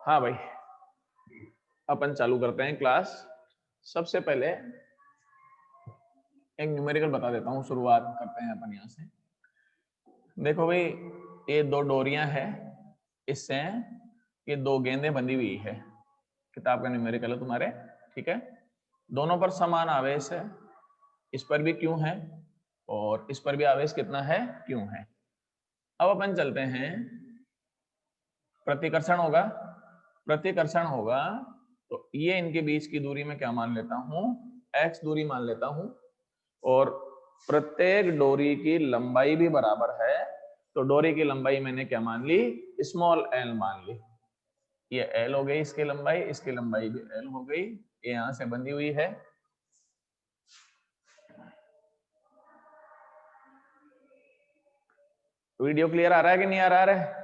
हाँ भाई, अपन चालू करते हैं क्लास। सबसे पहले एक न्यूमेरिकल बता देता हूँ, शुरुआत करते हैं अपन यहाँ से। देखो भाई, ये दो डोरियां हैं, इससे ये दो गेंदें बंधी हुई है। किताब का न्यूमेरिकल है तुम्हारे, ठीक है। दोनों पर समान आवेश है, इस पर भी क्यों है और इस पर भी आवेश कितना है, क्यों है। अब अपन चलते हैं, प्रतिकर्षण होगा। प्रतिकर्षण होगा तो ये इनके बीच की दूरी में क्या मान लेता हूं, x दूरी मान लेता हूं, और प्रत्येक डोरी की लंबाई भी बराबर है, तो डोरी की लंबाई मैंने क्या मान ली, स्मॉल l मान ली। ये l हो गई इसकी लंबाई भी l हो गई, ये यहां से बंधी हुई है। वीडियो क्लियर आ रहा है कि नहीं आ रहा है?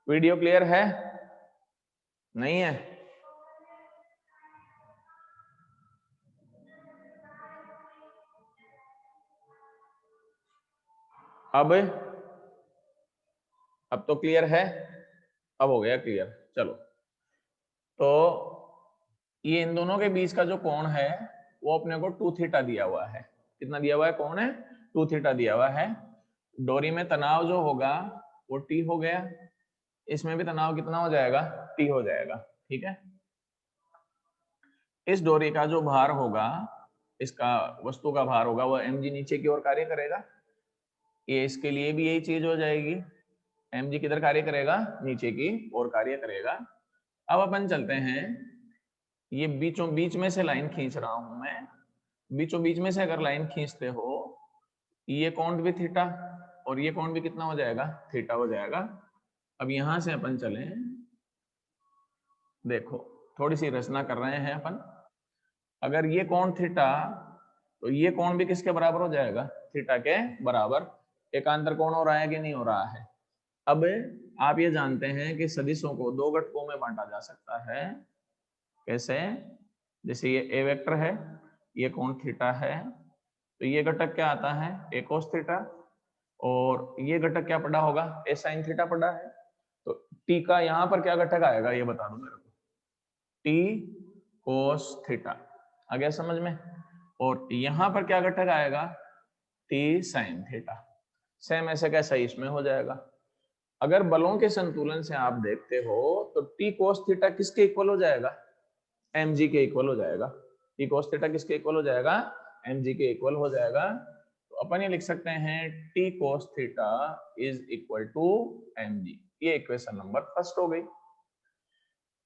वीडियो क्लियर है, नहीं है? अब तो क्लियर है, अब हो गया क्लियर। चलो, तो ये इन दोनों के बीच का जो कोण है वो अपने को 2 थीटा दिया हुआ है। कितना दिया हुआ है, कोण है 2 थीटा दिया हुआ है। डोरी में तनाव जो होगा वो T हो गया, इसमें भी तनाव कितना हो जाएगा, T हो जाएगा, ठीक है। इस डोरी का जो भार होगा, इसका वस्तु का भार होगा, वो mg नीचे की ओर कार्य करेगा। ये इसके लिए भी यही चीज हो जाएगी, mg किधर कार्य करेगा, नीचे की ओर कार्य करेगा। अब अपन चलते हैं, ये बीचों बीच में से लाइन खींच रहा हूं मैं। बीचों बीच में से अगर लाइन खींचते हो, ये कोण भी थीटा और ये कोण भी कितना हो जाएगा, थीटा हो जाएगा। अब यहां से अपन चले, देखो थोड़ी सी रचना कर रहे हैं अपन। अगर ये कोण थीटा, तो ये कोण भी किसके बराबर हो जाएगा, थीटा के बराबर। एकांतर कोण हो रहा है कि नहीं हो रहा है? अब आप ये जानते हैं कि सदिशों को दो घटकों में बांटा जा सकता है। कैसे? जैसे ये ए वेक्टर है, ये कोण थीटा है, तो ये घटक क्या आता है, ए कोस थीटा, और ये घटक क्या पड़ा होगा, ए साइन थीटा पड़ा है। तो टी का यहाँ पर क्या घटक आएगा, ये बता दो मेरे को। टी कोस थीटा आ गया समझ में, और यहाँ पर क्या घटक आएगा, टी साइन थीटा। सेम ऐसे कैसा इसमें हो जाएगा। अगर बलों के संतुलन से आप देखते हो तो टी कोस थीटा किसके इक्वल हो जाएगा, mg के इक्वल हो जाएगा। टी कोस थीटा किसके इक्वल हो जाएगा, mg के इक्वल हो जाएगा। तो अपन ये लिख सकते हैं T cos theta is equal to mg। ये इक्वेशन नंबर फर्स्ट हो गई।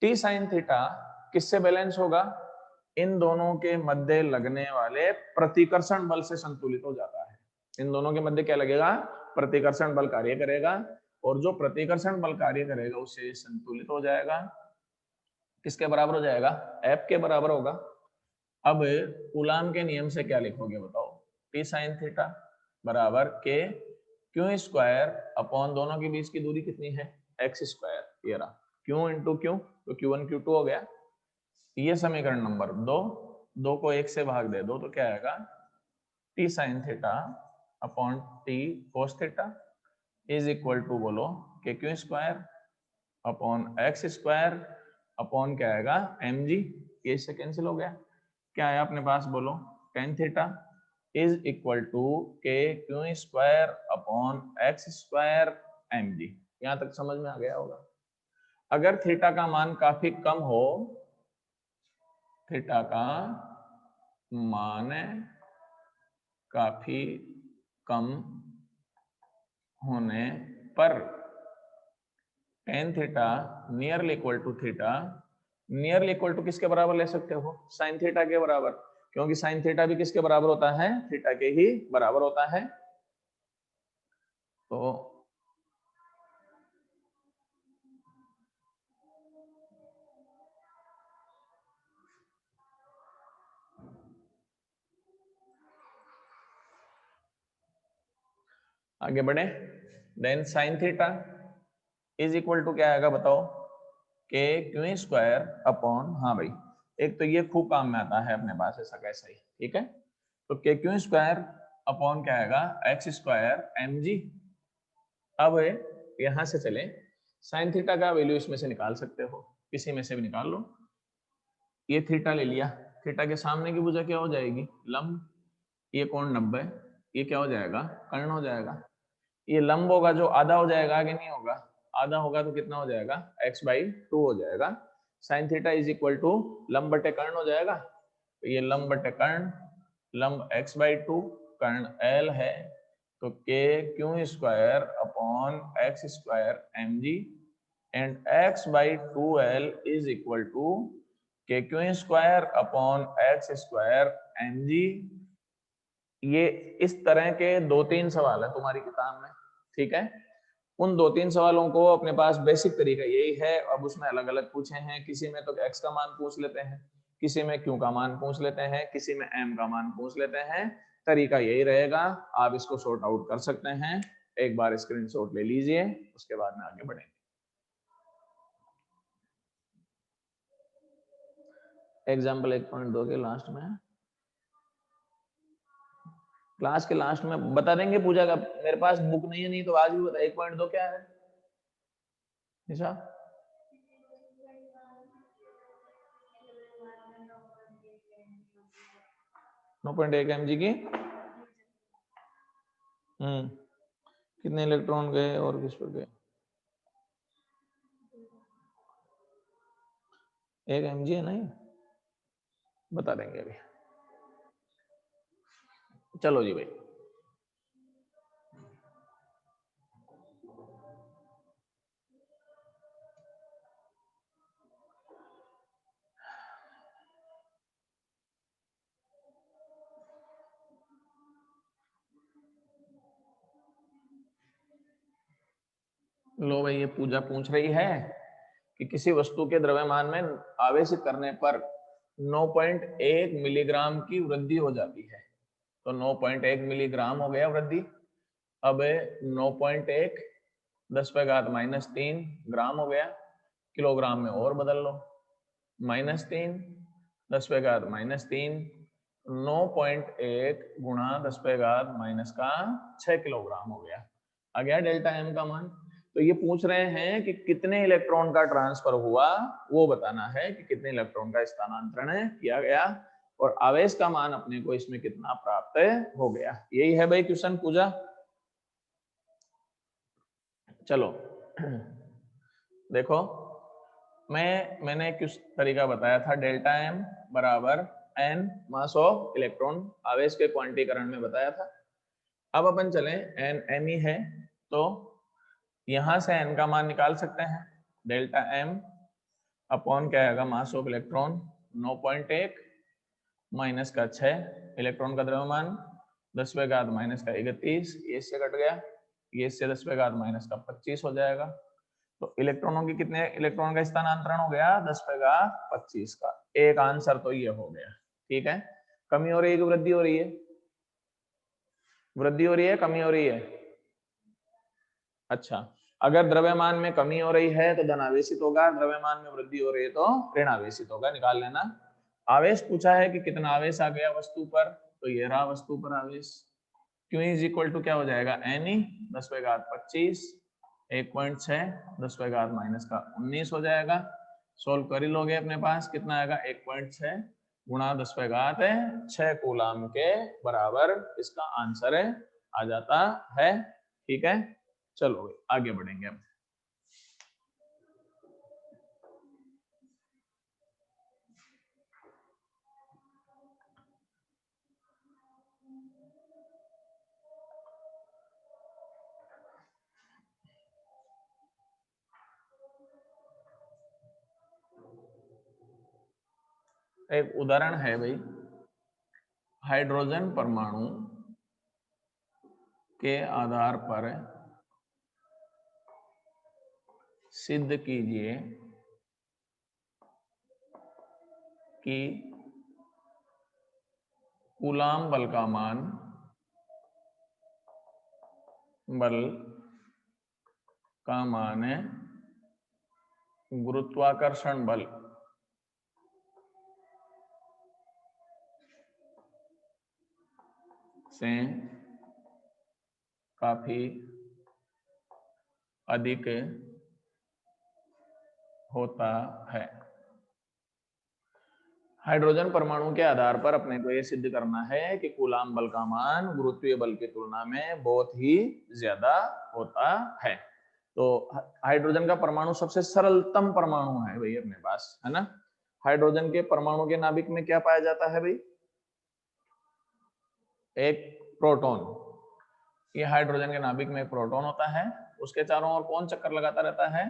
टी साइन थीटा किससे बैलेंस होगा, इन दोनों के मध्य लगने वाले प्रतिकर्षण बल से संतुलित हो जाता है। इन दोनों के मध्य क्या लगेगा, प्रतिकर्षण बल कार्य करेगा, और जो प्रतिकर्षण बल कार्य करेगा उससे संतुलित हो जाएगा। किसके बराबर हो जाएगा, F के बराबर होगा। अब कूलाम के नियम से क्या लिखोगे बताओ, टी साइन थीटा बराबर के क्यू स्क्वायर अपॉन दोनों के बीच की दूरी कितनी है, एक्स स्क्वायर। ये रहा क्यू इंटू क्यू, तो Q1 Q2 हो गया। ये समीकरण नंबर 2, 2 को 1 से भाग दे दो तो क्या आएगा, T sine theta upon T cos theta is equal to बोलो k q square upon x square upon क्या आएगा mg। ये इससे कैंसिल हो गया, क्या आया अपने पास बोलो, tan theta is equal to k q square upon x square mg। यहां तक समझ में आ गया होगा। अगर थीटा का मान काफी कम हो, थीटा का मान काफी कम होने पर tan theta nearly equal to theta, nearly equal to किसके बराबर ले सकते हो, साइन थीटा के बराबर, क्योंकि साइन थीटा भी किसके बराबर होता है, थीटा के ही बराबर होता है। तो आगे बढ़े, then sine theta is equal to क्या आएगा बताओ, के क्यू स्क्वायर अपॉन, हाँ भाई एक तो ये खूब काम में आता है अपने पास, ऐसा कैसा ही, ठीक है। तो के क्यू स्क्वायर अपॉन क्या आएगा, एक्स स्क्वायर एम जी। अब यहां से चले, साइन थीटा का वैल्यू इसमें से निकाल सकते हो, किसी में से भी निकाल लो। ये थीटा ले लिया, थीटा के सामने की भुजा क्या हो जाएगी, लंब। ये कोण 90, ये क्या हो जाएगा, कर्ण हो जाएगा। ये लंब होगा जो आधा हो जाएगा कि नहीं होगा, आधा होगा तो कितना हो जाएगा, x/2 हो जाएगा। Sine theta is equal to लंब बटे कर्ण हो जाएगा। तो ये लंब बटे कर्ण, लंब x/2, कर्ण l है, तो k q square upon x square m g and x/2l is equal to k q square upon x square m g. ये इस तरह के 2-3 सवाल है तुम्हारी किताब में, ठीक है। उन 2-3 सवालों को अपने पास बेसिक तरीका यही है। अब उसमें अलग अलग पूछे हैं, किसी में तो x का मान पूछ लेते हैं, किसी में q का मान पूछ लेते हैं, किसी में m का मान पूछ लेते हैं। तरीका यही रहेगा, आप इसको सॉर्ट आउट कर सकते हैं। एक बार स्क्रीनशॉट ले लीजिए, उसके बाद में आगे बढ़ेंगे। एग्जाम्पल 1.2 के लास्ट में, क्लास के लास्ट में बता देंगे पूजा का। मेरे पास बुक नहीं है, नहीं तो आज भी बता। 1.2 क्या है निशा? 9.1 mg की कितने इलेक्ट्रॉन गए और किस पर गए? 1 mg है, नहीं बता देंगे अभी। चलो जी भाई, लो भाई, ये पूजा पूछ रही है कि किसी वस्तु के द्रव्यमान में आवेशित करने पर 9.1 मिलीग्राम की वृद्धि हो जाती है। तो 9.1 मिलीग्राम हो गया वृद्धि। अब 9.1 10⁻³ ग्राम हो गया, किलोग्राम में और बदल लो, -3 10⁻³ 9.1 गुणा 10⁻⁻6 किलोग्राम हो गया। आ गया डेल्टा एम का मान। तो ये पूछ रहे हैं कि कितने इलेक्ट्रॉन का ट्रांसफर हुआ, वो बताना है कि कितने इलेक्ट्रॉन का स्थानांतरण किया गया और आवेश का मान अपने को इसमें कितना प्राप्त हो गया। यही है भाई क्वेश्चन पूजा। चलो देखो, मैंने किस तरीका बताया था, डेल्टा एम बराबर एन मास ऑफ इलेक्ट्रॉन, आवेश के क्वांटीकरण में बताया था। अब अपन चलें, एन एम ही है तो यहां से एन का मान निकाल सकते हैं। डेल्टा एम अपॉन क्या आएगा, मास ऑफ इलेक्ट्रॉन 9.1 माइनस का 6 इलेक्ट्रॉन का द्रव्यमान 10⁻⁻31, ये इससे कट गया, ये इससे 10⁻⁻25 हो जाएगा। तो इलेक्ट्रॉनों की कितने इलेक्ट्रॉन का स्थानांतरण हो गया, 10⁻25 का। एक आंसर तो ये हो गया, ठीक है। कमी हो रही है कि वृद्धि हो रही है? वृद्धि हो रही है, कमी हो रही है? अच्छा, अगर द्रव्यमान में कमी हो रही है तो धनावेशित होगा, द्रव्यमान में वृद्धि हो रही है तो ऋणावेशित होगा, निकाल लेना। आवेश पूछा है कि कितना आवेश आ गया वस्तु पर, तो ये रहा वस्तु पर आवेश। Q इज इक्वल टू क्या हो जाएगा, Ne 10⁻25 1.6 10⁻⁻19 हो जाएगा। सोल्व कर ही लोगे, अपने पास कितना आएगा, 1.6 गुणा 10⁻6 कूलाम के बराबर इसका आंसर आ जाता है, ठीक है। चलो आगे बढ़ेंगे अब। एक उदाहरण है भाई, हाइड्रोजन परमाणु के आधार पर सिद्ध कीजिए कि कूलाम बल का मान, बल का मान गुरुत्वाकर्षण बल से काफी अधिक होता है। हाइड्रोजन परमाणु के आधार पर अपने को यह सिद्ध करना है कि कूलाम बल का मान गुरुत्वीय बल की तुलना में बहुत ही ज्यादा होता है। तो हाइड्रोजन का परमाणु सबसे सरलतम परमाणु है भाई अपने पास, है ना। हाइड्रोजन के परमाणु के नाभिक में क्या पाया जाता है भाई? एक प्रोटॉन। ये हाइड्रोजन के नाभिक में एक प्रोटॉन होता है, उसके चारों ओर कौन चक्कर लगाता रहता है?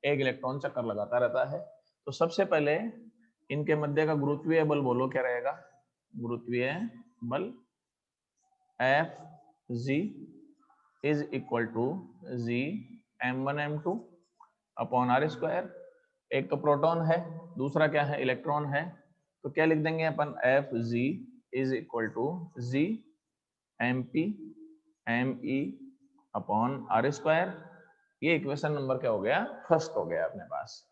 एक इलेक्ट्रॉन चक्कर लगाता रहता है। तो सबसे पहले इनके मध्य का गुरुत्वीय बल बोलो क्या रहेगा? गुरुत्वीय बल Fg is equal to Gm1m2 upon are square. एक तो प्रोटॉन है, दूसरा क्या है? इलेक्ट्रॉन है। तो क्या लिख देंगे अपन? Fg is equal to Gmp upon are square. ये इक्वेशन नंबर क्या हो गया? फर्स्ट हो गया अपने पास।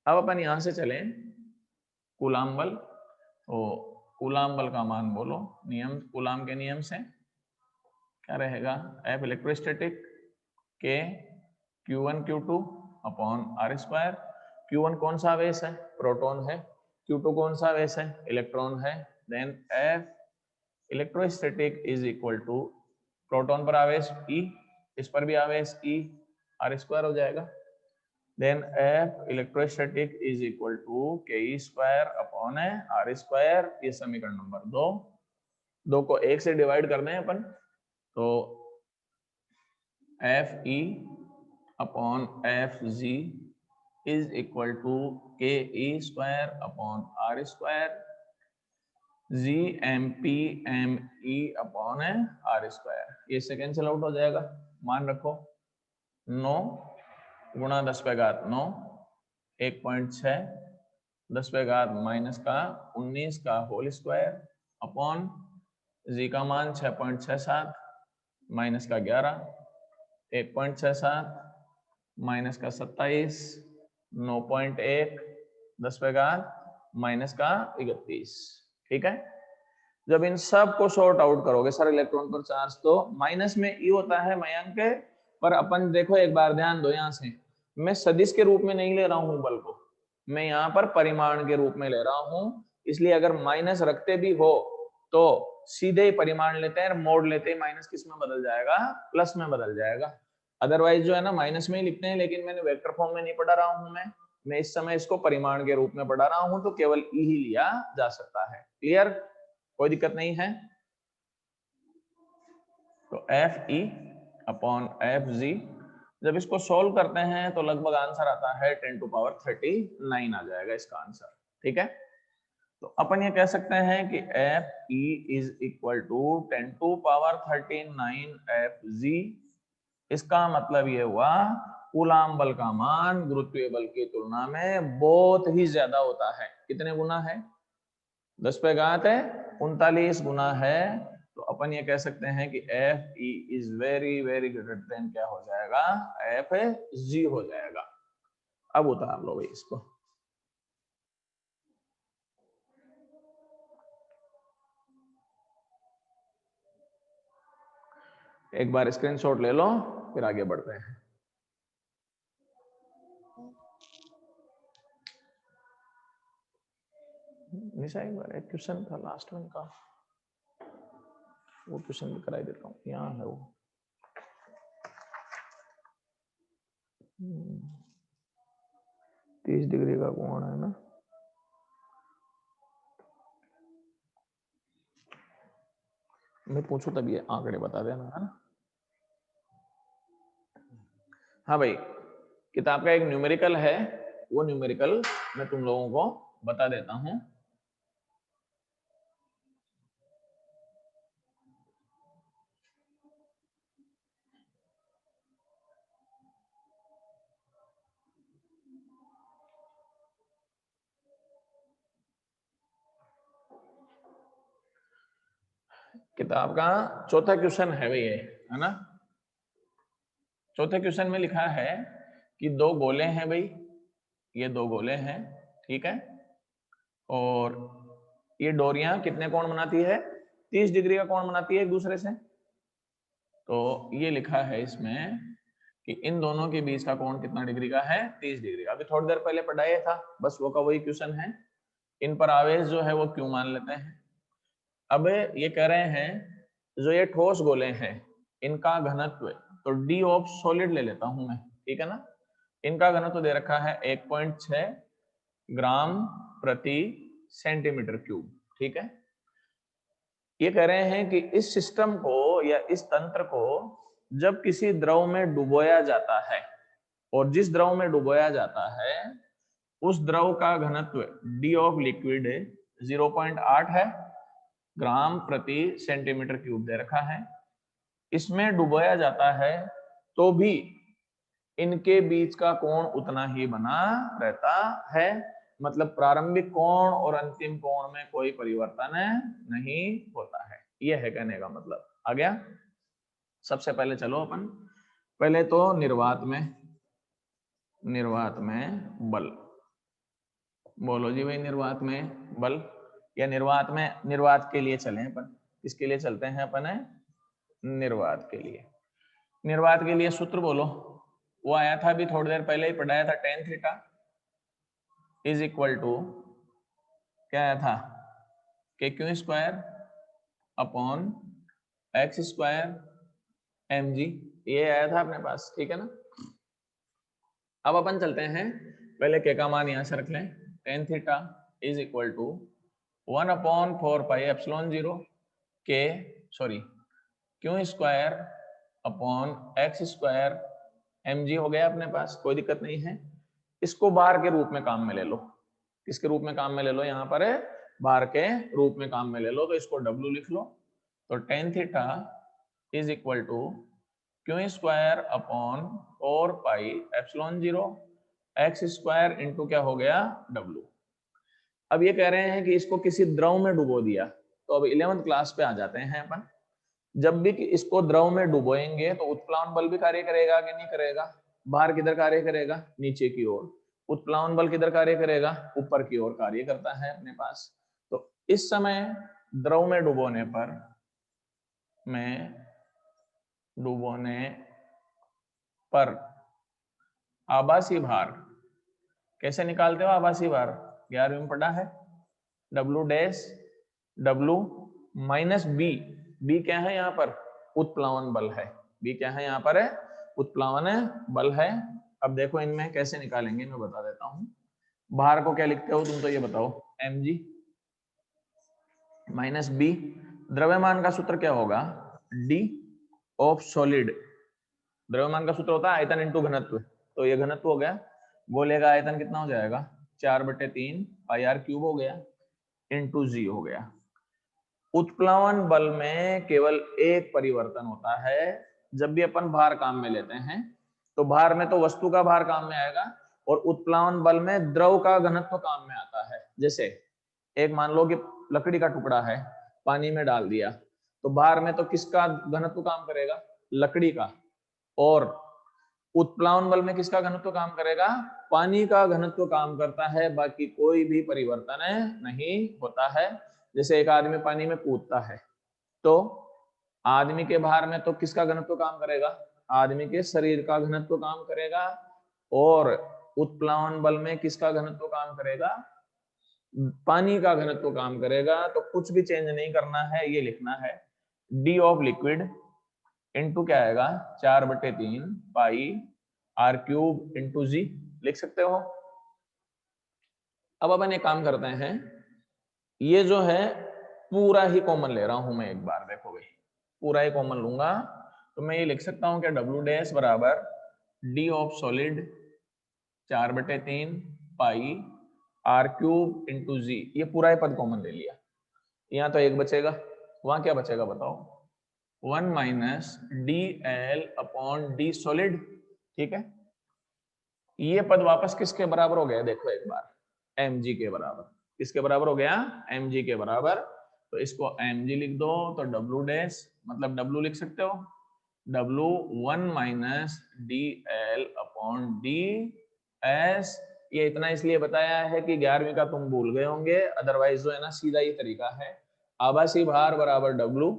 अब अपन यहां से चलें कूलाम बल। तो कूलाम बल का मान बोलो, नियम कूलाम के नियम से क्या रहेगा? F इलेक्ट्रोस्टैटिक के Q1 Q2 upon are square. Q1 कौन सा आवेश है? प्रोटॉन है। Q2 कौन सा आवेश है? इलेक्ट्रॉन है। Then F electrostatic is equal to proton पर आवेश E, इस पर भी आवेश E, आर स्क्वायर हो जाएगा। Then F electrostatic is equal to k square upon are square. ये समीकरण नंबर 2। 2 को 1 से डिवाइड करने हैं अपन, तो Fe upon Fg is equal to k square upon are square. Gmp upon are square. ये से कैंसिल आउट हो जाएगा। मान रखो 9 गुणा 10 पे घात 9 1.6 10 पे घात माइनस का 19 का होल स्क्वायर अपॉन जी का मान 6.67 माइनस का 11 1.67 माइनस का 27 9.1 10 पे घात माइनस का 31। ठीक है। जब इन सब को शॉर्ट आउट करोगे सर इलेक्ट्रॉन पर चार्ज, तो माइनस में ई होता है मयंक। पर अपन देखो एक बार ध्यान दो, यहां से मैं सदिश के रूप में नहीं ले रहा हूं बल को, मैं यहाँ पर परिमाण के रूप में ले रहा हूं। इसलिए अगर माइनस रखते भी हो तो सीधे ही परिमाण लेते हैं, मोड़ लेते हैं, माइनस किस में बदल जाएगा? प्लस में बदल जाएगा। अदरवाइज जो है ना माइनस में ही लिखते हैं, लेकिन मैंने वेक्टर फॉर्म में नहीं पढ़ा रहा हूं। मैं इस समय इसको परिमाण के रूप में पढ़ा रहा हूं, तो केवल ई ही लिया जा सकता है। क्लियर? कोई दिक्कत नहीं है। तो Fe अपॉन Fg जब इसको सोल्व करते हैं तो लगभग आंसर आता है 10 टू पावर 39 आ जाएगा इसका आंसर। ठीक है। तो अपन ये कह सकते हैं कि Fe is equal to 10 to power 39 Fg। इसका मतलब ये हुआ कूलाम बल का मान गुरुत्वीय बल की तुलना में बहुत ही ज्यादा होता है। कितने गुना है? 10 पे घात है 39 गुना है। तो अपन ये कह सकते हैं कि Fe is very very greater than क्या हो जाएगा? Fg हो जाएगा। अब उतार लो भाई इसको। एक बार स्क्रीनशॉट ले लो, फिर आगे बढ़ते हैं। निशा एक बार एक क्वेश्चन था लास्ट में का, वो क्वेश्चन भी कराई देता हूँ। यहाँ है वो 30 डिग्री का कोण है ना। मैं पूछूं तब ये आंकड़े बता देना, है ना। हाँ भाई, किताब का एक न्यूमेरिकल है, वो न्यूमेरिकल मैं तुम लोगों को बता देता हूं। किताब का चौथा क्वेश्चन है भाई ये, है ना। चौथे क्वेश्चन में लिखा है कि 2 गोले हैं भाई, ये 2 गोले हैं, ठीक है। और ये डोरियां कितने कोण बनाती है? 30 डिग्री का कोण बनाती है एक दूसरे से। तो ये लिखा है इसमें कि इन दोनों के बीच का कोण कितना डिग्री का है, 30 डिग्री का। अभी थोड़ी देर पहले पढ़ाया था, बस वो का वही क्वेश्चन है। इन पर आवेश जो है वो Q मान लेते हैं। अब ये कह रहे हैं जो ये ठोस गोले हैं इनका घनत्व, तो D ऑफ सॉलिड ले लेता हूं मैं, ठीक है ना। इनका घनत्व दे रखा है 1.6 ग्राम प्रति सेंटीमीटर क्यूब, ठीक है। ये कह रहे हैं कि इस सिस्टम को या इस तंत्र को जब किसी द्रव में डुबोया जाता है, और जिस द्रव में डुबोया जाता है उस द्रव का घनत्व D ऑफ लिक्विड 0.8 है ग्राम प्रति सेंटीमीटर क्यूब दे रखा है। इसमें डुबोया जाता है तो भी इनके बीच का कोण उतना ही बना रहता है, मतलब प्रारंभिक कोण और अंतिम कोण में कोई परिवर्तन नहीं होता है। यह है कहने का मतलब। आ गया। सबसे पहले चलो अपन पहले तो निर्वात में बल बोलो जी भाई। निर्वात में बल या निर्वात के लिए चलें अपन। किसके लिए चलते हैं अपन? निर्वात के लिए। निर्वात के लिए सूत्र बोलो। वो आया था अभी थोड़ी देर पहले ही पढ़ाया था। tan theta is equal to क्या आया था? KQ square upon x square mg, ये आया था अपने पास, ठीक है ना। अब अपन चलते हैं पहले k का मान यहां से रख लें। tan theta is equal to 1/4πε0 Q square upon x square mg हो गया अपने पास, कोई दिक्कत नहीं है। इसको बार के रूप में काम में ले लो। किसके रूप में काम में ले लो? यहाँ पर बार के रूप में काम में ले लो, तो इसको W लिख लो। तो tan theta is equal to Q square upon 4πε0 x square into क्या हो गया? W। अब ये कह रहे हैं कि इसको किसी द्रव में डुबो दिया, तो अब 11th क्लास पे आ जाते हैं अपन। जब भी इसको द्रव में डुबोएंगे तो उत्प्लावन बल भी कार्य करेगा कि नहीं करेगा? बाहर किधर कार्य करेगा? नीचे की ओर। उत्प्लावन बल किधर कार्य करेगा? ऊपर की ओर कार्य करता है अपने पास। तो इस समय द्रव में डुबोने पर आभासी भार कैसे निकालते हो? आभासी भार 11वीं में पढ़ा है। W dash W minus B। B क्या है यहाँ पर? उत्प्लावन बल है। B क्या है यहाँ पर? उत्प्लावन बल है। अब देखो इनमें कैसे निकालेंगे, मैं बता देता हूं। भार को क्या लिखते हो तुम तो ये बताओ? mg minus B। द्रव्यमान का सूत्र क्या होगा? D of solid. द्रव्यमान का सूत्र होता है आयतन इंटू घनत्व, तो ये घनत्व हो गया। गोले का आयतन कितना हो जाएगा? 4/3 πr क्यूब हो गया, इंटू जी हो गया। उत्प्लावन बल में केवल एक परिवर्तन होता है। जब भी अपन भार काम में लेते हैं तो भार में तो वस्तु का भार काम में आएगा, और उत्प्लावन बल में द्रव का घनत्व काम में आता है। जैसे एक मान लो कि लकड़ी का टुकड़ा है, पानी में डाल दिया, तो भार में तो किसका घनत्व काम करेगा? लकड़ी का। और उत्प्लावन बल में किसका घनत्व काम करेगा? पानी का घनत्व काम करता है, बाकी कोई भी परिवर्तन नहीं होता है। जैसे एक आदमी पानी में कूदता है तो आदमी के भार में तो किसका घनत्व काम करेगा? आदमी के शरीर का घनत्व काम करेगा। और उत्प्लावन बल में किसका घनत्व काम करेगा? पानी का घनत्व काम करेगा। तो कुछ भी चेंज नहीं करना है, ये लिखना है D ऑफ लिक्विड इंटू क्या आएगा? 4/3 πr क्यूब इंटू जी लिख सकते हो। अब अपन एक काम करते हैं, ये जो है पूरा ही कॉमन ले रहा हूं मैं एक बार। देखो भाई, पूरा ही कॉमन लूंगा तो मैं ये लिख सकता हूं कि W डैश बराबर D of solid 4/3 πr cube into g. ये पूरा ही पद कॉमन ले लिया। यहाँ तो एक बचेगा, वहां क्या बचेगा बताओ? 1 minus DL upon D solid, ठीक है। ये पद वापस किसके बराबर हो गया? देखो एक बार, mg के बराबर। किसके बराबर हो गया? mg के बराबर। तो इसको mg लिख दो, तो W डैश मतलब W लिख सकते हो। W 1 minus DL upon DS। ये इतना इसलिए बताया है कि 11वीं का तुम भूल गए होंगे, अदरवाइज जो है ना सीधा ये तरीका है। आभासी भार बराबर W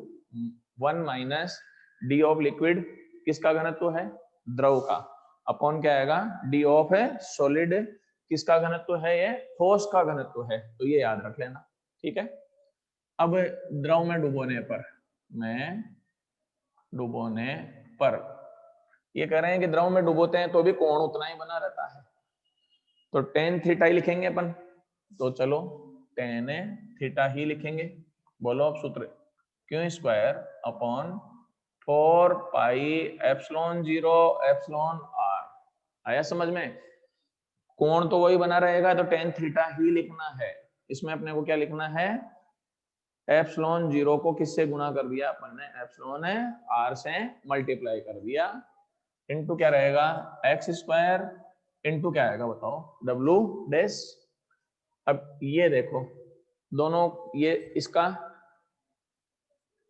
1 minus D of liquid, किसका घनत्व है, द्रव का, अपॉन क्या आएगा, डी ऑफ है सॉलिड, किसका घनत्व है, ये ठोस का घनत्व है, तो ये याद रख लेना। ठीक है, अब द्रव में डुबोने पर ये कह रहे हैं कि द्रव में डुबोते हैं तो भी कोण उतना ही बना रहता है, तो टेन थीटा ही लिखेंगे अपन, तो चलो टेन थीटा ही लिखेंगे। बोलो अब सूत्र, q square upon 4 pi epsilon 0 epsilon R, आया समझ में, कोण तो वही बना रहेगा तो टेन थीटा ही लिखना है। इसमें अपने को क्या लिखना है, एप्सिलॉन 0 को किससे गुणा कर दिया अपन ने, एप्सिलॉन आर से मल्टीप्लाई कर दिया, इनटू क्या रहेगा एक्स स्क्वायर, इनटू क्या आएगा बताओ, डब्लू डैश। अब ये देखो दोनों, ये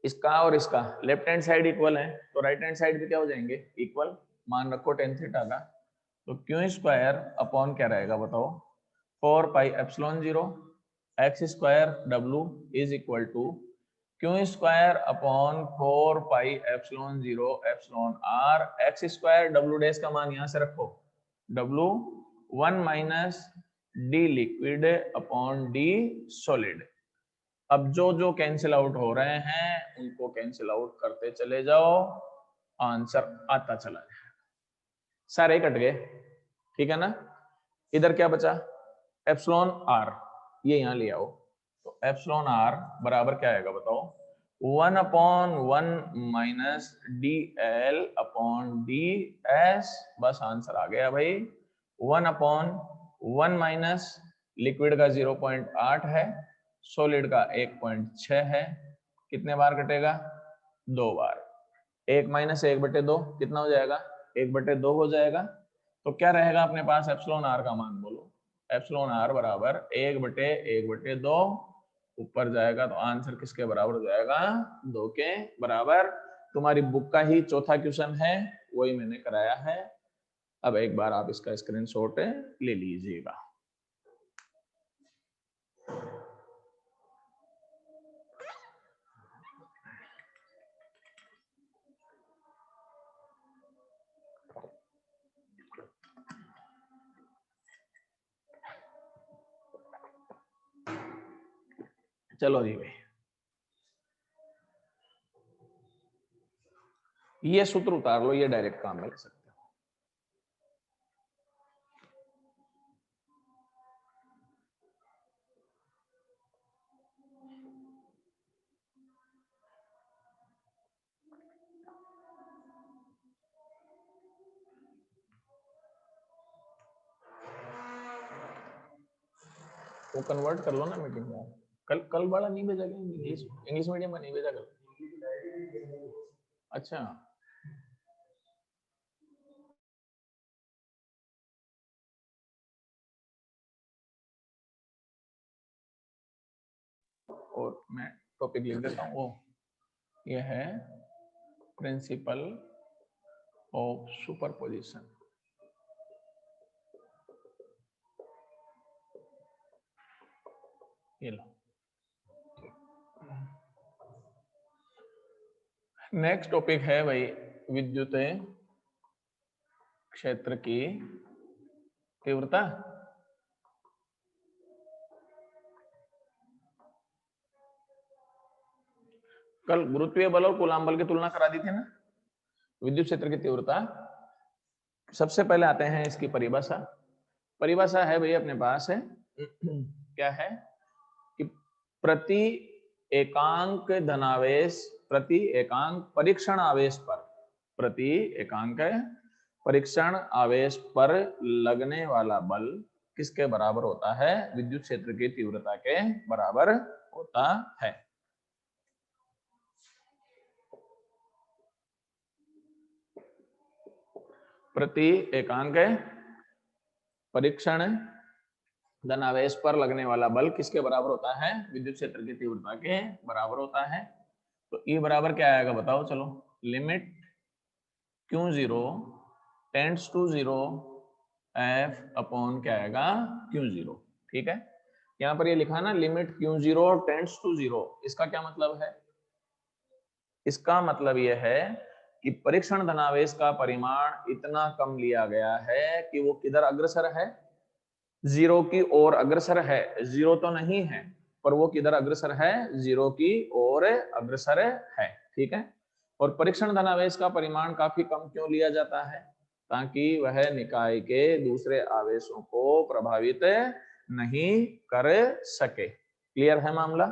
इसका और इसका लेफ्ट हैंड साइड इक्वल है, तो राइट हैंड साइड भी क्या हो जाएंगे, इक्वल, मान रखो टेन थीटा का, तो क्यू स्क्वायर अपॉन क्या रहेगा बताओ, 4 pi epsilon 0 x square W is equal to q square upon 4 pi epsilon 0 epsilon R, x square W dash का मान यहां से रखो, W 1 minus D liquid upon D solid. अब जो जो कैंसिल आउट हो रहे हैं उनको कैंसिल आउट करते चले जाओ, आंसर आता चला जाए, सारे कट गए, ठीक है ना। इधर क्या बचा, एप्सिलॉन आर, ये यहां ले आओ, तो एप्सिलॉन आर बराबर क्या आएगा बताओ, 1 upon 1 minus D L upon D S, बस आंसर आ गया भाई। 1 अपॉन 1 माइनस लिक्विड का 0.8 है, सॉलिड का 1.6 है, कितने बार कटेगा, 2 बार, 1 माइनस 1/2 कितना हो जाएगा, 1/2 हो जाएगा, तो क्या रहेगा अपने पास एप्सिलॉन आर का मान, बोलो एप्सिलॉन आर बराबर 1/1/2, ऊपर जाएगा तो आंसर किसके बराबर हो जाएगा, 2 के बराबर। तुम्हारी बुक का ही चौथा क्वेश्चन है, वही मैंने कराया है, अब एक बार आप इसका स्क्रीनशॉट ले लीजिएगा। चलो जी भाई, ये सूत्र उतार लो, ये डायरेक्ट काम में ले सकते हो। वो कन्वर्ट कर लो ना मीटिंग में, कल वाला नहीं भेजा गया, इंग्लिश मीडियम का नहीं भेजा कल, अच्छा और मैं टॉपिक लिख देता हूँ, वो ये है प्रिंसिपल ऑफ सुपरपोजिशन। ये लो, नेक्स्ट टॉपिक है भाई विद्युत क्षेत्र की तीव्रता। कल गुरुत्वीय बल और कूलाम बल की तुलना करा दी थी ना, विद्युत क्षेत्र की तीव्रता। सबसे पहले आते हैं इसकी परिभाषा, परिभाषा है भाई अपने पास है क्या है कि प्रति एकांक धनावेश, प्रति एकांक परीक्षण आवेश पर, प्रति एकांक परीक्षण आवेश पर लगने वाला बल किसके बराबर होता है, विद्युत क्षेत्र की तीव्रता के बराबर होता है। प्रति एकांक परीक्षण धनावेश पर लगने वाला बल किसके बराबर होता है, विद्युत क्षेत्र की तीव्रता के बराबर होता है। तो E बराबर क्या आएगा बताओ, चलो limit Q0 tends to 0 F upon क्या आएगा Q0, ठीक है। यहाँ पर ये लिखा ना लिमिट Q0 टेंड्स टू 0, इसका क्या मतलब है? इसका मतलब यह है कि परीक्षण धनावेश का परिमाण इतना कम लिया गया है कि वो किधर अग्रसर है? 0 की ओर अग्रसर है। 0 तो नहीं है, पर वो किधर अग्रसर है? 0 की ओर अग्रसर है। ठीक है। और परीक्षण धनावेश का परिमाण काफी कम क्यों लिया जाता है? ताकि वह निकाय के दूसरे आवेशों को प्रभावित नहीं कर सके। क्लियर है मामला?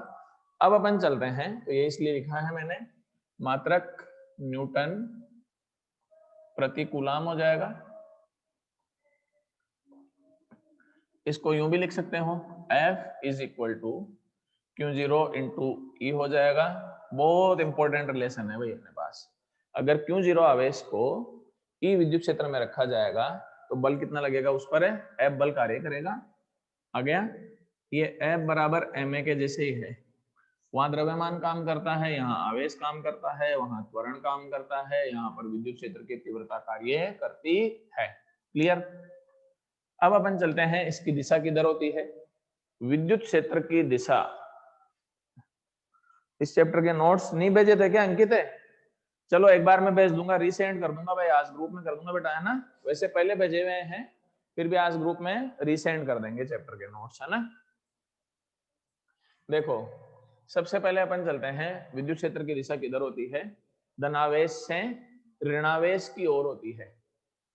अब अपन चलते हैं, तो ये इसलिए लिखा है मैंने, मात्रक न्यूटन प्रति कूलाम हो जाएगा। इसको यूं भी लिख सकते हो, F is equal to Q0 into e हो जाएगा। बहुत इंपॉर्टेंट रिलेशन है भाई अपने पास। अगर Q0 आवेश को ई विद्युत क्षेत्र में रखा जाएगा तो बल कितना लगेगा उस पर? F बल कार्य करेगा। आ गया? ये F बराबर ma के जैसे ही है। वहां द्रव्यमान काम करता है, यहाँ आवेश काम करता है, वहां त्वरण काम करता है, यहाँ पर विद्युत क्षेत्र की तीव्रता कार्य करती है। क्लियर? अब अपन चलते हैं, इसकी दिशा किधर होती है? विद्युत क्षेत्र की दिशा। इस चैप्टर के नोट्स नहीं भेजे थे क्या अंकित है? चलो एक बार मैं भेज दूंगा, रीसेंड कर दूंगा भाई, आज ग्रुप में कर दूंगा बेटा, है ना? वैसे पहले भेजे हुए हैं, फिर भी आज ग्रुप में रीसेंड कर देंगे चैप्टर के नोट्स, है ना? देखो, सबसे पहले अपन चलते हैं, विद्युत क्षेत्र की दिशा किधर होती है? धनावेश से ऋणावेश की ओर होती है।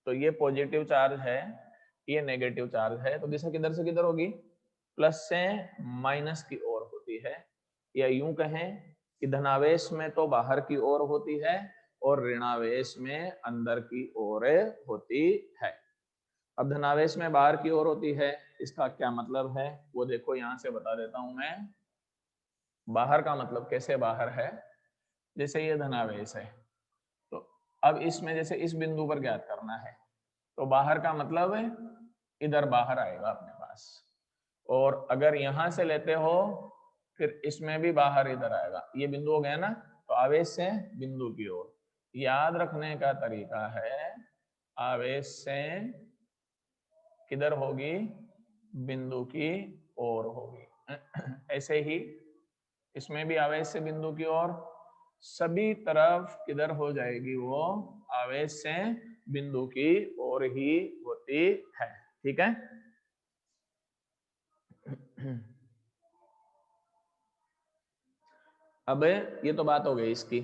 तो ये पॉजिटिव चार्ज है, ये नेगेटिव चार्ज है, तो दिशा किधर से किधर होगी? प्लस से माइनस की ओर होती है। या यूं कहें कि धनावेश में तो बाहर की ओर होती है और ऋणावेश में अंदर की ओर होती है। अब धनावेश में बाहर की ओर होती है, इसका क्या मतलब है वो देखो, यहां से बता देता हूं मैं। बाहर का मतलब कैसे बाहर है? जैसे ये धनावेश है, तो अब इसमें जैसे इस बिंदु पर ज्ञात करना है, तो बाहर का मतलब इधर बाहर आएगा अपने पास। और अगर यहां से लेते हो फिर इसमें भी बाहर इधर आएगा। ये बिंदु हो गया ना, तो आवेश से बिंदु की ओर। याद रखने का तरीका है, आवेश से किधर होगी? बिंदु की ओर होगी। ऐसे ही इसमें भी आवेश से बिंदु की ओर, सभी तरफ किधर हो जाएगी वो? आवेश से बिंदु की ओर ही होती है। ठीक है? अब ये तो बात हो गई इसकी।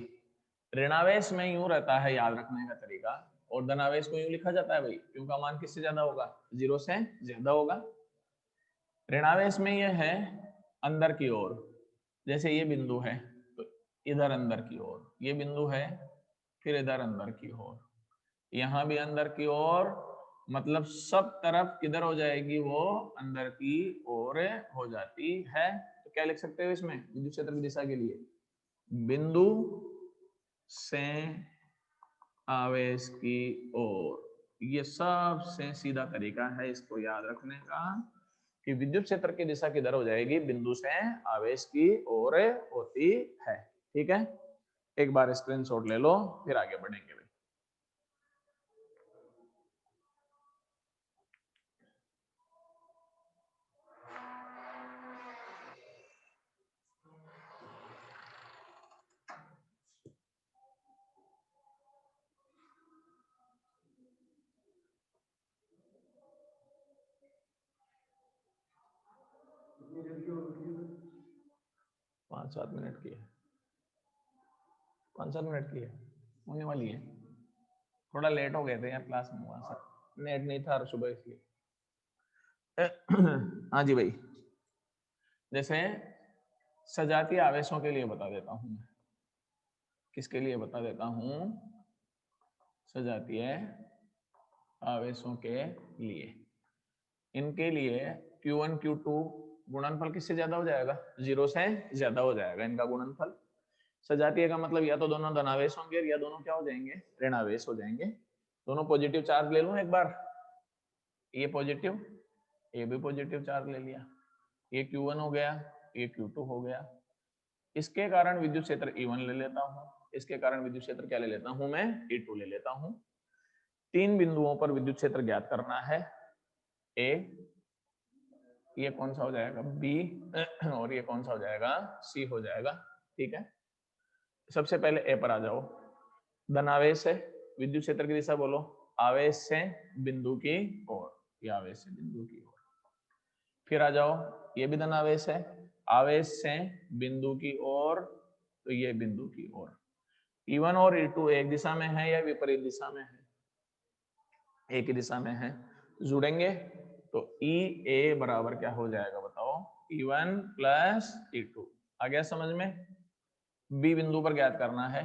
ऋणावेश में यूं रहता है, याद रखने का तरीका, और धनावेश को यूं लिखा जाता है भाई, क्यों का मान किससे ज्यादा होगा? 0 से ज्यादा होगा। ऋणावेश में यह है अंदर की ओर, जैसे ये बिंदु है तो इधर अंदर की ओर, ये बिंदु है फिर इधर अंदर की ओर, यहाँ भी अंदर की ओर, मतलब सब तरफ किधर हो जाएगी वो? अंदर की ओर हो जाती है। तो क्या लिख सकते हो इसमें विद्युत क्षेत्र की दिशा के लिए? बिंदु से आवेश की ओर। ये सबसे सीधा तरीका है इसको याद रखने का कि विद्युत क्षेत्र की दिशा किधर हो जाएगी? बिंदु से आवेश की ओर होती है। ठीक है? एक बार स्क्रीनशॉट ले लो, फिर आगे बढ़ेंगे भाई। 5-7 मिनट की है, 5-7 मिनट की है, होने वाली है। थोड़ा लेट हो गए थे यार क्लास में, वहां से नेट नहीं था सुबह इसलिए। हाँ जी भाई, जैसे सजातीय आवेशों के लिए बता देता हूं मैं। किसके लिए बता देता हूं? सजातीय आवेशों के लिए। इनके लिए Q1 Q2 गुणनफल किससे ज्यादा हो जाएगा? 0 से ज्यादा हो जाएगा इनका गुणनफल। सजातीय का मतलब या तो दोनों धनावेश होंगे या दोनों क्या हो जाएंगे? ऋणावेश हो जाएंगे। दोनों पॉजिटिव चार्ज ले लूं एक बार, ये पॉजिटिव, ये भी पॉजिटिव चार्ज ले लिया, ये Q1 हो गया, ये Q2 हो गया। इसके कारण विद्युत क्षेत्र E1 ले लेता हूं, इसके कारण विद्युत क्षेत्र क्या ले लेता हूं मैं? E2 ले लेता हूं। 3 बिंदुओं पर विद्युत क्षेत्र ज्ञात करना है, A, ये कौन सा हो जाएगा बी और ये कौन सा हो जाएगा सी हो जाएगा। ठीक है, सबसे पहले ए पर आ जाओ। धनावेश है, विद्युत क्षेत्र की दिशा बोलो, आवेश से बिंदु की ओर, ये आवेश से बिंदु की ओर। फिर आ जाओ, ये भी धनावेश है, आवेश से बिंदु की ओर, तो ये बिंदु की ओर। E1 और E2 एक दिशा में है या विपरीत दिशा में है? एक ही दिशा में है। जुड़ेंगे तो EA बराबर क्या हो जाएगा बताओ, E1 प्लस E2। आ गया समझ में? बी बिंदु पर ज्ञात करना है,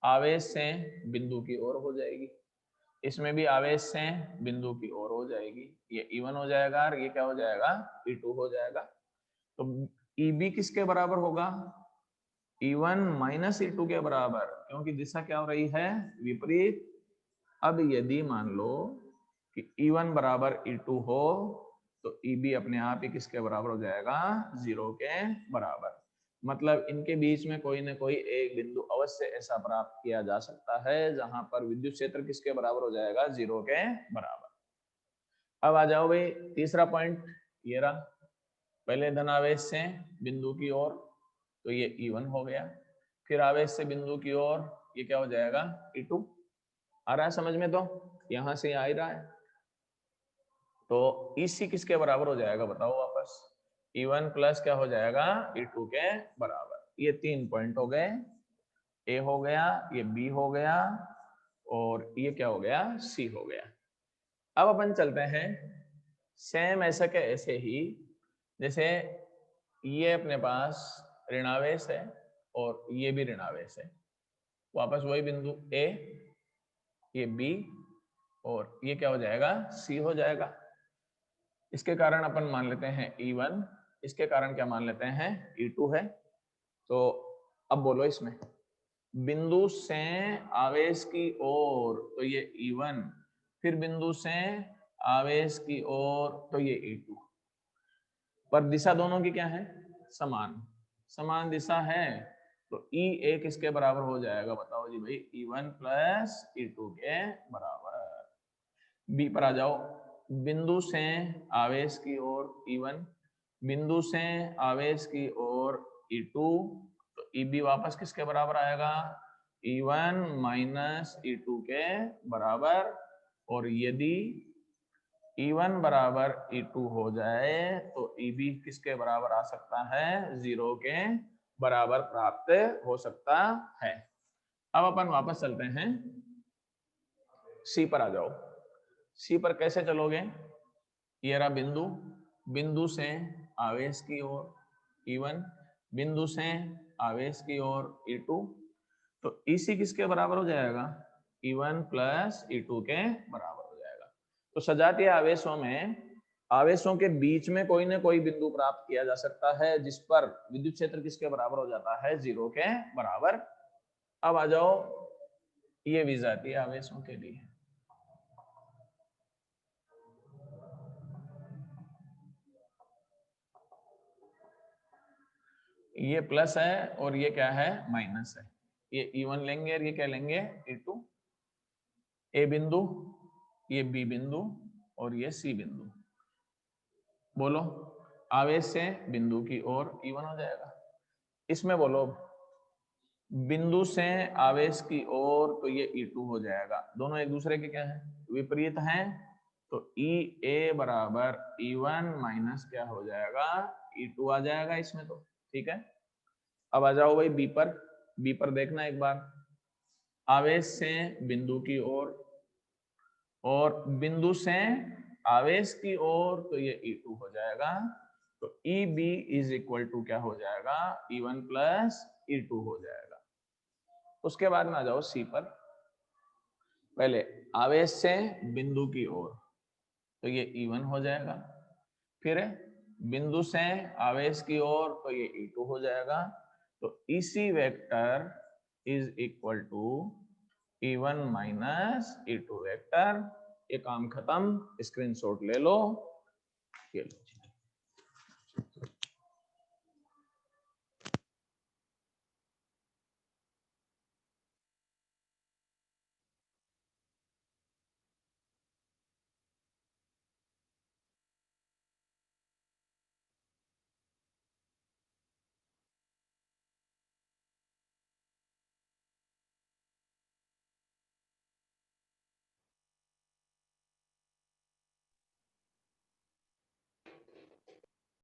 आवेश से बिंदु की ओर हो जाएगी, इसमें भी आवेश से बिंदु की ओर हो जाएगी। ये E1 हो जाएगा और ये क्या हो जाएगा E2 हो जाएगा। तो EB किसके बराबर होगा? E1 माइनस E2 के बराबर, क्योंकि दिशा क्या हो रही है विपरीत। अब यदि मान लो कि E1 बराबर E2 हो तो EB अपने आप ही किसके बराबर हो जाएगा 0 के बराबर। मतलब इनके बीच में कोई ना कोई एक बिंदु अवश्य ऐसा प्राप्त किया जा सकता है जहां पर विद्युत क्षेत्र किसके बराबर हो जाएगा 0 के बराबर। अब आ जाओ भाई तीसरा पॉइंट, ये रहा। पहले धनावेश से बिंदु की ओर, तो ये E1 हो गया। फिर आवेश से बिंदु की ओर, ये क्या हो जाएगा E2। आ रहा है समझ में? तो यहां से आ ही रहा है। तो EC किसके बराबर हो जाएगा बताओ वापस, E1 प्लस क्या हो जाएगा E2 के बराबर। ये 3 पॉइंट हो गए, A हो गया, ये B हो गया और ये क्या हो गया C हो गया। अब अपन चलते हैं सेम ऐसा के ऐसे ही, जैसे ये अपने पास ऋणावेश है और ये भी ऋणावेश है, वापस वही बिंदु A, ये B और ये क्या हो जाएगा C हो जाएगा। इसके कारण अपन मान लेते हैं E1, इसके कारण क्या मान लेते हैं E2 है। तो अब बोलो इसमें बिंदु से आवेश की ओर, तो ये E1, फिर बिंदु से आवेश की ओर, तो ये E2। पर दिशा दोनों की क्या है समान, समान दिशा है, तो EA किसके बराबर हो जाएगा बताओ जी भाई, E1 प्लस E2 के बराबर। बी पर आ जाओ, बिंदु से आवेश की ओर E1, बिंदु से आवेश की ओर E2, तो EB वापस किसके बराबर आएगा E1 माइनस E2 के बराबर। और यदि E1 बराबर E2 हो जाए तो EB किसके बराबर आ सकता है 0 के बराबर प्राप्त हो सकता है। अब अपन वापस चलते हैं C पर आ जाओ। C पर कैसे चलोगे, ये रहा बिंदु, बिंदु से आवेश की ओर E1, बिंदु से आवेश की ओर E2, तो EC किसके बराबर हो जाएगा E1 प्लस E2 के बराबर हो जाएगा। तो सजातीय आवेशों में आवेशों के बीच में कोई ना कोई बिंदु प्राप्त किया जा सकता है जिस पर विद्युत क्षेत्र किसके बराबर हो जाता है 0 के बराबर। अब आ जाओ ये विजातीय आवेशों के लिए, ये प्लस है और ये क्या है माइनस है। ये E1 लेंगे और ये क्या लेंगे E2। ए बिंदु, ये बी बिंदु और ये सी बिंदु। बोलो आवेश से बिंदु की ओर E1 हो जाएगा। इसमें बोलो बिंदु से आवेश की ओर, तो ये E2 हो जाएगा। दोनों एक दूसरे के क्या है विपरीत हैं, तो EA बराबर E1 माइनस क्या हो जाएगा E2 आ जाएगा इसमें। तो ठीक है, अब आ जाओ भाई बी पर। बी पर देखना एक बार, आवेश से बिंदु की ओर और बिंदु से आवेश की ओर, तो ये E2 हो जाएगा। तो EB इज इक्वल टू क्या हो जाएगा E1 प्लस E2 हो जाएगा। उसके बाद में आ जाओ सी पर, पहले आवेश से बिंदु की ओर, तो ये E1 हो जाएगा। फिर बिंदु से आवेश की ओर, तो ये E2 हो जाएगा। तो EC vector is equal to E1 minus E2 vector. ये काम खत्म, स्क्रीनशॉट ले लो, ये लो।